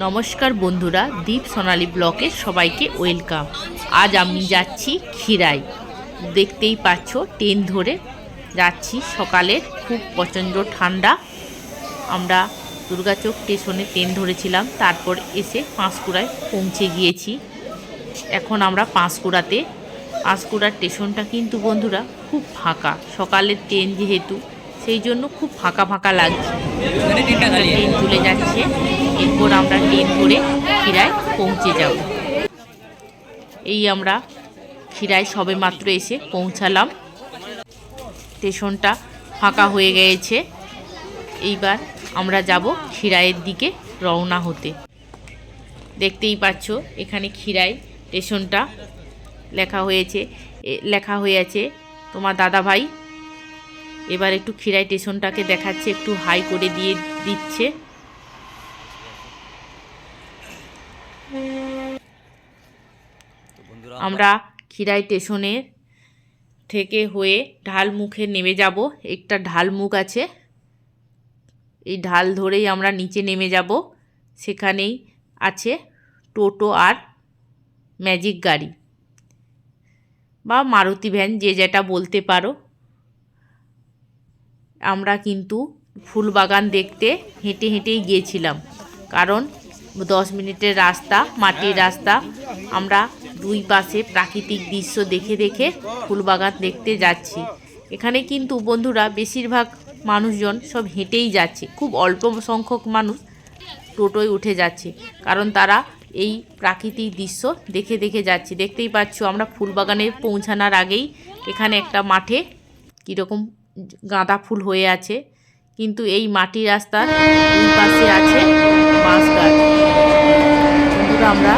নমস্কার বন্ধুরা, দীপ সোনালী ব্লকে সবাইকে ওয়েলকাম। আজ আমি যাচ্ছি খিরাই। দেখতেই পাচ্ছ ট্রেন ধরে যাচ্ছি। সকালের খুব প্রচণ্ড ঠান্ডা। আমরা দুর্গাচক স্টেশনে ট্রেন ধরেছিলাম, তারপর এসে পাঁশকুড়ায় পৌঁছে গিয়েছি। এখন আমরা পাঁশকুড়াতে। পাঁশকুড়ার স্টেশনটা কিন্তু বন্ধুরা খুব ফাঁকা। সকালের ট্রেন যেহেতু, সেই জন্য খুব ফাঁকা ফাঁকা লাগছে। ট্রেন চলে যাচ্ছে, এরপর আমরা ট্রেন ধরে খিরায় পৌঁছে যাব। এই আমরা খিরায় সবে মাত্র এসে পৌঁছালাম। স্টেশনটা ফাঁকা হয়ে গিয়েছে। এইবার আমরা যাব খিরাইয়ের দিকে রওনা হতে। দেখতেই পাচ্ছ এখানে খিরাই স্টেশনটা লেখা হয়েছে তোমার দাদা ভাই। এবার একটু খিরাই স্টেশনটাকে দেখাচ্ছে, একটু হাই করে দিয়ে দিচ্ছে। আমরা খিরাই স্টেশনে থেকে হয়ে ঢাল মুখে নেমে যাব। একটা ঢাল মুখ আছে, এই ঢাল ধরেই আমরা নিচে নেমে যাব। সেখানেই আছে টোটো আর ম্যাজিক গাড়ি বা মারুতি ভ্যান, যে যেটা বলতে পারো। আমরা কিন্তু ফুলবাগান দেখতে হেঁটে হেঁটেই গিয়েছিলাম, কারণ 10 মিনিটের রাস্তা, মাটির রাস্তা। আমরা দুই পাশে প্রাকৃতিক দৃশ্য দেখে দেখে ফুলবাগান দেখতে যাচ্ছি। এখানে কিন্তু বন্ধুরা বেশিরভাগ মানুষজন সব হেঁটেই যাচ্ছে, খুব অল্প সংখ্যক মানুষ টোটোয় উঠে যাচ্ছে, কারণ তারা এই প্রাকৃতিক দৃশ্য দেখে দেখে যাচ্ছে। দেখতেই পাচ্ছ আমরা ফুলবাগানে পৌঁছানোর আগেই এখানে একটা মাঠে কীরকম গাঁদা ফুল হয়ে আছে, কিন্তু এই মাটির রাস্তার দুই পাশে আছে বাঁশ গাছ। বন্ধুরা আমরা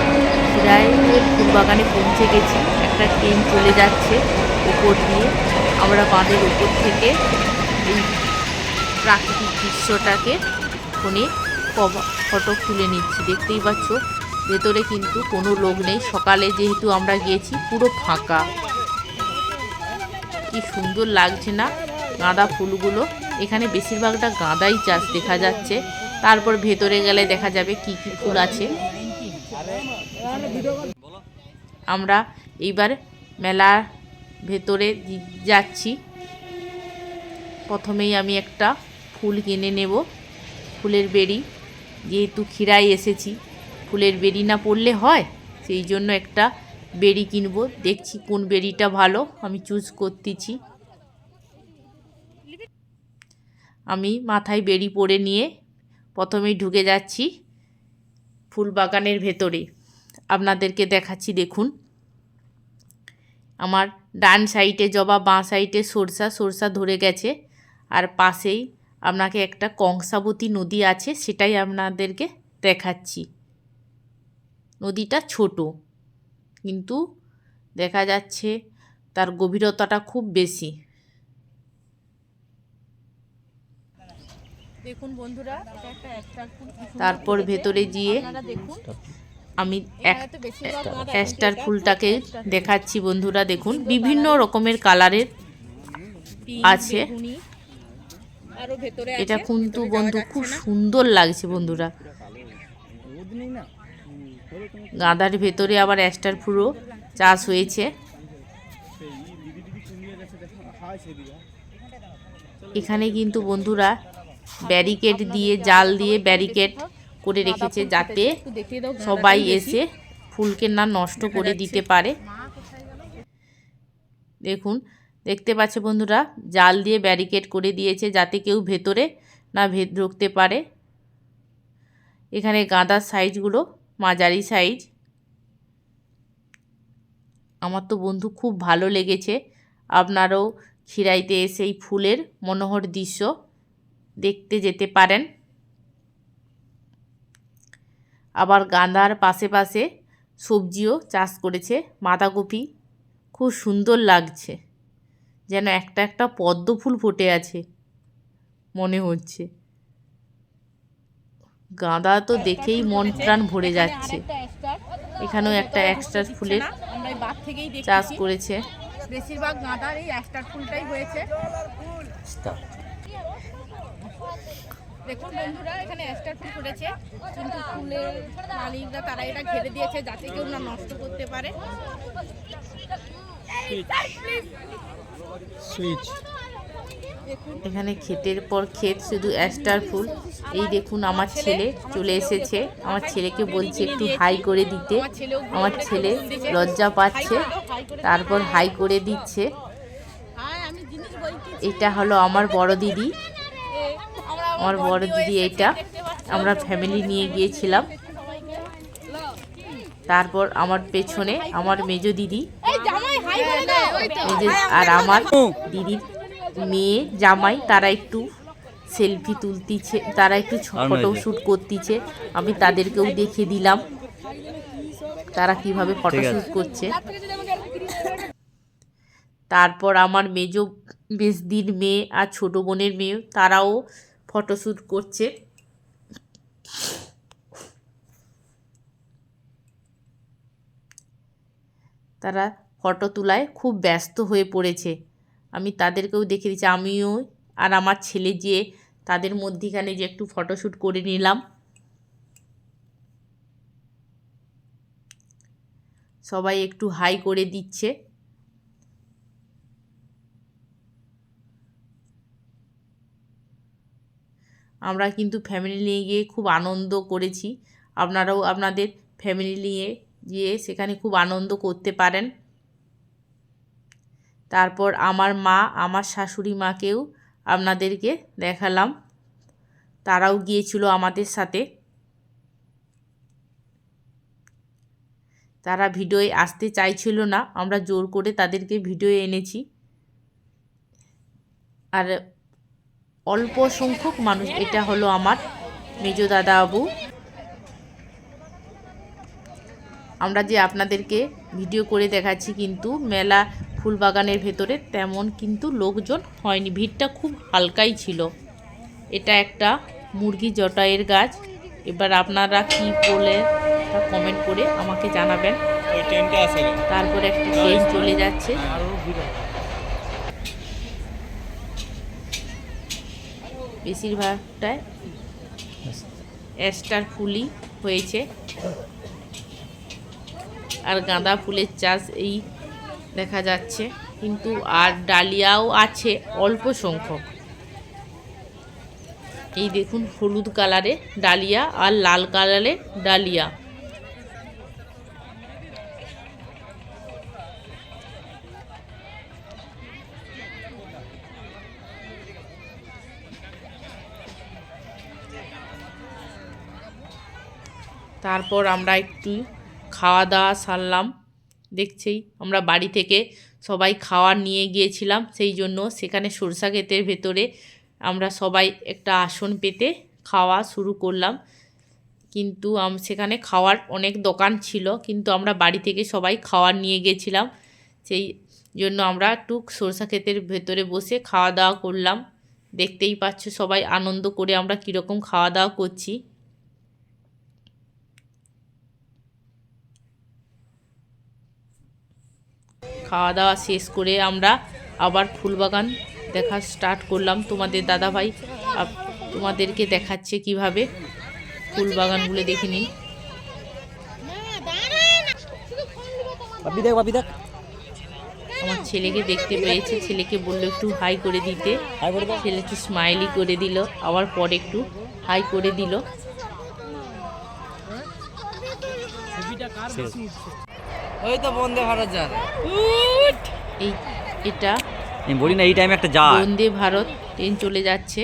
খিরাইয়ের ফুলবাগানে পৌঁছে গেছি। একটা ট্রেন চলে যাচ্ছে উপর দিয়ে। আমরা বাঁধের উপর থেকে এই প্রাকৃতিক দৃশ্যটাকে ফোনে ফটো তুলে নিচ্ছি। দেখতেই পাচ্ছ ভেতরে কিন্তু কোনো লোক নেই। সকালে যেহেতু আমরা গিয়েছি, পুরো ফাঁকা। কি সুন্দর লাগছে না গাঁদা ফুলগুলো। এখানে বেশিরভাগটা গাঁদাই চাষ দেখা যাচ্ছে। তারপর ভেতরে গেলে দেখা যাবে কি কি ফুল আছে। আমরা এইবার মেলার ভেতরে যাচ্ছি। প্রথমেই আমি একটা ফুল কিনে নেব, ফুলের বেড়ি। যেহেতু খিরাই এসেছি, ফুলের বেড়ি না পড়লে হয়, সেই জন্য একটা বেড়ি কিনব। দেখছি কোন বেড়িটা ভালো, আমি চুজ করতেছি। আমি মাথায় বেড়ি পরে নিয়ে প্রথমেই ঢুকে যাচ্ছি ফুল বাগানের ভেতরে। আপনাদেরকে দেখাচ্ছি, দেখুন। আমার ডান সাইডে জবা, বাঁ সাইডে সরষা ধরে গেছে। আর পাশেই আপনাকে একটা কংসাবতী নদী আছে, সেটাই আপনাদেরকে দেখাচ্ছি। নদীটা ছোট, কিন্তু দেখা যাচ্ছে তার গভীরতাটা খুব বেশি। দেখুন বন্ধুরা, তারপর ভেতরে গিয়ে আমি অ্যাস্টার ফুলটাকে দেখাচ্ছি। বন্ধুরা দেখুন, বিভিন্ন রকমের কালারের আছে। এটা কিন্তু বন্ধু খুব সুন্দর লাগছে। বন্ধুরা গাঁদার ভেতরে আবার অ্যাস্টার ফুলও চাষ হয়েছে। এখানে কিন্তু বন্ধুরা ব্যারিকেড দিয়ে, জাল দিয়ে ব্যারিকেড করে রেখেছে, যাতে সবাই এসে ফুলকে না নষ্ট করে দিতে পারে। দেখুন, দেখতে পাচ্ছে বন্ধুরা, জাল দিয়ে ব্যারিকেড করে দিয়েছে, যাতে কেউ ভেতরে না ঢুকতে পারে। এখানে গাঁদার সাইজগুলো মাঝারি সাইজ। আমার তো বন্ধু খুব ভালো লেগেছে। আপনারাও খিরাইতে এসে এই ফুলের মনোহর দৃশ্য দেখতে যেতে পারেন। আবার গাঁদার পাশে পাশে সবজিও চাষ করেছে, বাঁধাকপি। খুব সুন্দর লাগছে, যেন একটা একটা পদ্ম ফুল ফুটে আছে মনে হচ্ছে। গাঁদা তো দেখেই মন প্রাণ ভরে যাচ্ছে। এখানেও একটা অ্যাস্টার ফুলের চাষ করেছে। বেশিরভাগ গাঁদার এই অ্যাস্টার ফুলটাই হয়েছে। দেখুন বন্ধুরা, এখানে স্টার ফুল করেছে, কিন্তু ফুলের মালিকরা তারা এটা ঘিরে দিয়েছে যাতে কেউ না নষ্ট করতে পারে। সুইচ এখানে ক্ষেতের পর ক্ষেত, শুধু স্টার ফুল। এই দেখুন আমার ছেলে চলে এসেছে, আমার ছেলেকে বলছে একটু হাই করে দিতে। আমার ছেলে লজ্জা পাচ্ছে, তারপর হাই করে দিচ্ছে। এটা হলো আমার বড় দিদি, আমার বড় দিদি এটা। আমরা ফ্যামিলি নিয়ে গিয়েছিলাম। তারপর আমার পেছনে আমার মেজ দিদি, আর আমার দিদির মেয়ে জামাই, তারা একটু সেলফি তুলতিছে, তারা একটু ফটো শ্যুট করতিছে। আমি তাদেরকেও দেখিয়ে দিলাম তারা কিভাবে ফটো শ্যুট করছে। তারপর আমার মেজ বেশদির মেয়ে আর ছোট বোনের মেয়ে, তারাও ফটোশ্যুট করছে। তারা ফটো তোলায় খুব ব্যস্ত হয়ে পড়েছে। আমি তাদেরকেও দেখে দিচ্ছি, আমিও আর আমার ছেলে যে তাদের মধ্যিখানে যে একটু ফটোশ্যুট করে নিলাম। সবাই একটু হাই করে দিচ্ছে। আমরা কিন্তু ফ্যামিলি নিয়ে গিয়ে খুব আনন্দ করেছি। আপনারাও আপনাদের ফ্যামিলি নিয়ে গিয়ে সেখানে খুব আনন্দ করতে পারেন। তারপর আমার মা, আমার শাশুড়ি মাকেও আপনাদেরকে দেখালাম, তারাও গিয়েছিল আমাদের সাথে। তারা ভিডিওয়ে আসতে চাইছিল না, আমরা জোর করে তাদেরকে ভিডিওয়ে এনেছি। আর অল্প সংখ্যক মানুষ, এটা হলো আমার মেজ দাদা বাবু। আমরা যে আপনাদেরকে ভিডিও করে দেখাচ্ছি, কিন্তু মেলা ফুলবাগানের ভেতরে তেমন কিন্তু লোকজন হয়নি, ভিড়টা খুব হালকাই ছিল। এটা একটা মুরগি জটাইয়ের গাছ। এবার আপনারা কি বলে তা কমেন্ট করে আমাকে জানাবেন। তারপরে একটা ট্রেন চলে যাচ্ছে। বেশিরভাগটায় স্টার ফুলই হয়েছে, আর গাঁদা ফুলের চাষ এই দেখা যাচ্ছে, কিন্তু আর ডালিয়াও আছে অল্প সংখ্যক। এই দেখুন হলুদ কালারের ডালিয়া আর লাল কালারের ডালিয়া। তারপর আমরা একটু খাওয়া দাওয়া সারলাম। দেখছেই আমরা বাড়ি থেকে সবাই খাওয়া নিয়ে গিয়েছিলাম, সেই জন্য সেখানে সরষা ক্ষেতের ভেতরে আমরা সবাই একটা আসন পেতে খাওয়া শুরু করলাম। কিন্তু সেখানে খাওয়ার অনেক দোকান ছিল, কিন্তু আমরা বাড়ি থেকে সবাই খাওয়ার নিয়ে গেছিলাম, সেই জন্য আমরা একটু সরষা ক্ষেতের ভেতরে বসে খাওয়া দাওয়া করলাম। দেখতেই পাচ্ছ সবাই আনন্দ করে আমরা কীরকম খাওয়া দাওয়া করছি। খাওয়া দাওয়া শেষ করে আমরা আবার ফুলবাগান দেখা স্টার্ট করলাম। তোমাদের দাদাভাই তোমাদেরকে দেখাচ্ছে কিভাবে ফুলবাগানগুলো দেখে নিন। আমার ছেলেকে দেখতে পেয়েছে, ছেলেকে বললো একটু হাই করে দিতে, ছেলে একটু স্মাইলি করে দিল, আবার পরে একটু হাই করে দিল। ওই তো বন্দে ভারত যায়, এটা আমি বলি না এই টাইমে একটা যায় বন্দে ভারত ট্রেন চলে যাচ্ছে।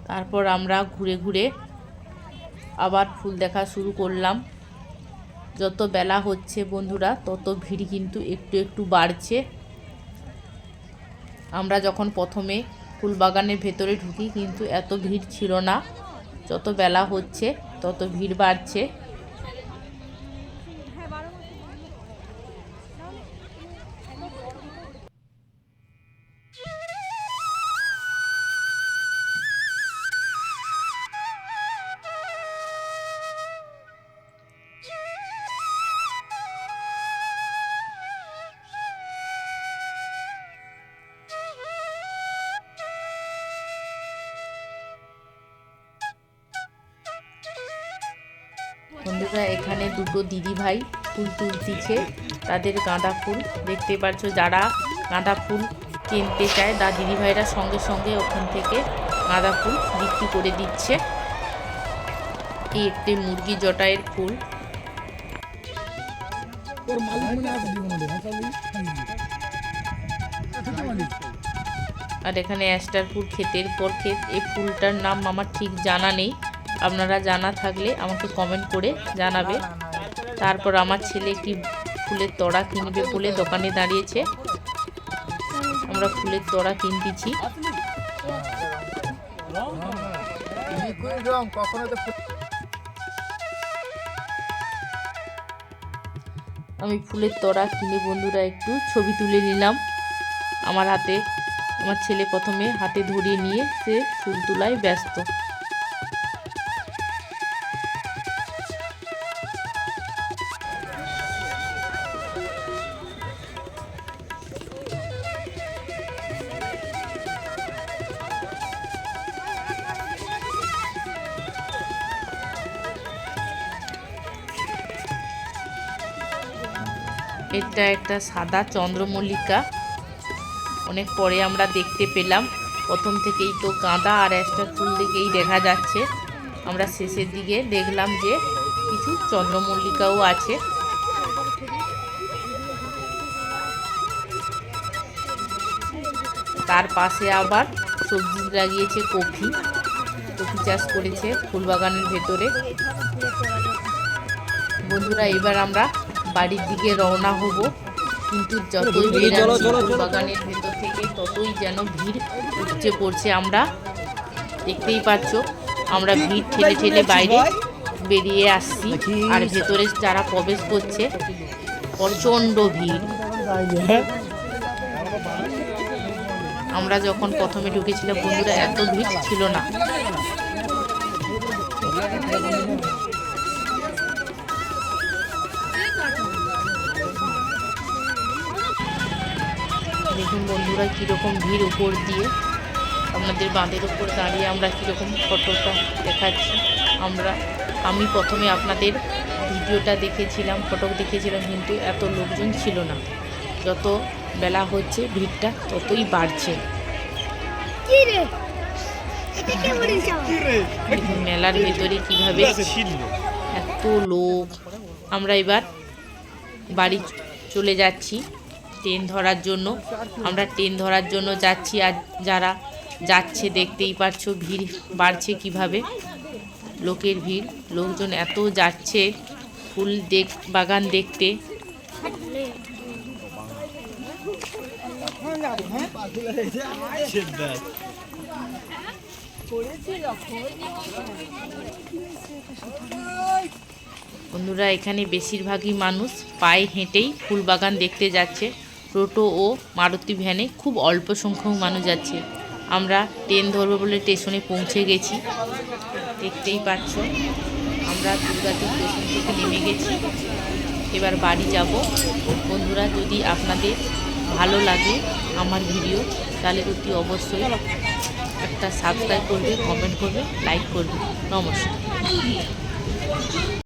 তারপর আমরা ঘুরে ঘুরে আবার ফুল দেখা শুরু করলাম। যত বেলা হচ্ছে বন্ধুরা, তত ভিড় কিন্তু একটু একটু বাড়ছে। আমরা যখন প্রথমে ফুলবাগানের ভেতরে ঢুকি কিন্তু এত ভিড় ছিল না, যত বেলা হচ্ছে তত ভিড় বাড়ছে। বন্ধুরা এখানে দুটো দিদি ভাই ফুল তুলতিছে, তাদের গাঁদা ফুল দেখতে পাচ্ছ। যারা গাঁদা ফুল কিনতে চায় তা দিদি ভাইরা সঙ্গে সঙ্গে ওখান থেকে গাঁদা ফুল বিক্রি করে দিচ্ছে। এই একটি মুরগি জটায়ের ফুল। আর এখানে অ্যাস্টার ফুল, ক্ষেতের পর ক্ষেত। এই ফুলটার নাম আমার ঠিক জানা নেই, আপনারা জানা থাকলে আমাকে কমেন্ট করে জানাবে। তারপর আমার ছেলে একটি ফুলের তোড়া কিনবে বলে দোকানে দাঁড়িয়েছে। আমরা ফুলের তোড়া কিনতেছি। আমি ফুলের তোড়া কিনে বন্ধুরা একটু ছবি তুলে নিলাম। আমার হাতে, আমার ছেলে প্রথমে হাতে ধরিয়ে নিয়ে সে ফুল তোলায় ব্যস্ত। এটা একটা সাদা চন্দ্রমল্লিকা, অনেক পরে আমরা দেখতে পেলাম। প্রথম থেকেই তো গাঁদা আর অ্যাস্টার ফুল দিকেই দেখা যাচ্ছে। আমরা শেষের দিকে দেখলাম যে কিছু চন্দ্রমল্লিকাও আছে। তার পাশে আবার সবজি লাগিয়েছে, কফি চাষ করেছে ফুলবাগানের ভেতরে। বন্ধুরা এবার আমরা বাড়ির দিকে রওনা হব, কিন্তু যতই বেরাচ্ছি ফুলবাগানের ভেতর থেকে ততই যেন ভিড় উপচে পড়ছে। আমরা দেখতেই পাচ্ছ, আমরা ভিড় ঠেলে ঠেলে বাইরে বেরিয়ে আসছি, আর ভেতরে যারা প্রবেশ করছে প্রচণ্ড ভিড়। আমরা যখন প্রথমে ঢুকেছিলাম বন্ধুরা এত ভিড় ছিল না। দেখুন বন্ধুরা কীরকম ভিড় উপর দিয়ে। আপনাদের বাঁধের উপর দাঁড়িয়ে আমরা কীরকম ফটোটা দেখাচ্ছি। আমি প্রথমে আপনাদের ভিডিওটা দেখেছিলাম, ফটো দেখেছিলাম, কিন্তু এত লোকজন ছিল না। যত বেলা হচ্ছে ভিড়টা ততই বাড়ছে। মেলার ভেতরে কিভাবে এত লোক। আমরা এবার বাড়ি চলে যাচ্ছি ট্রেন ধরার জন্য। আমরা ট্রেন ধরার জন্য যাচ্ছি, আর যারা যাচ্ছে দেখতেই পাচ্ছ ভিড় বাড়ছে কিভাবে, লোকের ভিড়। লোকজন এত যাচ্ছে ফুল বাগান দেখতে। বন্ধুরা এখানে বেশিরভাগই মানুষ পায়ে হেঁটেই ফুলবাগান দেখতে যাচ্ছে। টোটো ও মারুতি ভ্যানে খুব অল্প সংখ্যক মানুষ যাচ্ছে। আমরা ট্রেন ধরবো বলে স্টেশনে পৌঁছে গেছি, দেখতেই পাচ্ছ। আমরা দুর্গাপুর স্টেশন থেকে নেমে গেছি, এবার বাড়ি যাব। বন্ধুরা যদি আপনাদের ভালো লাগে আমার ভিডিও তাহলে অতি অবশ্যই একটা সাবস্ক্রাইব করবে, কমেন্ট করবে, লাইক করবে। নমস্কার।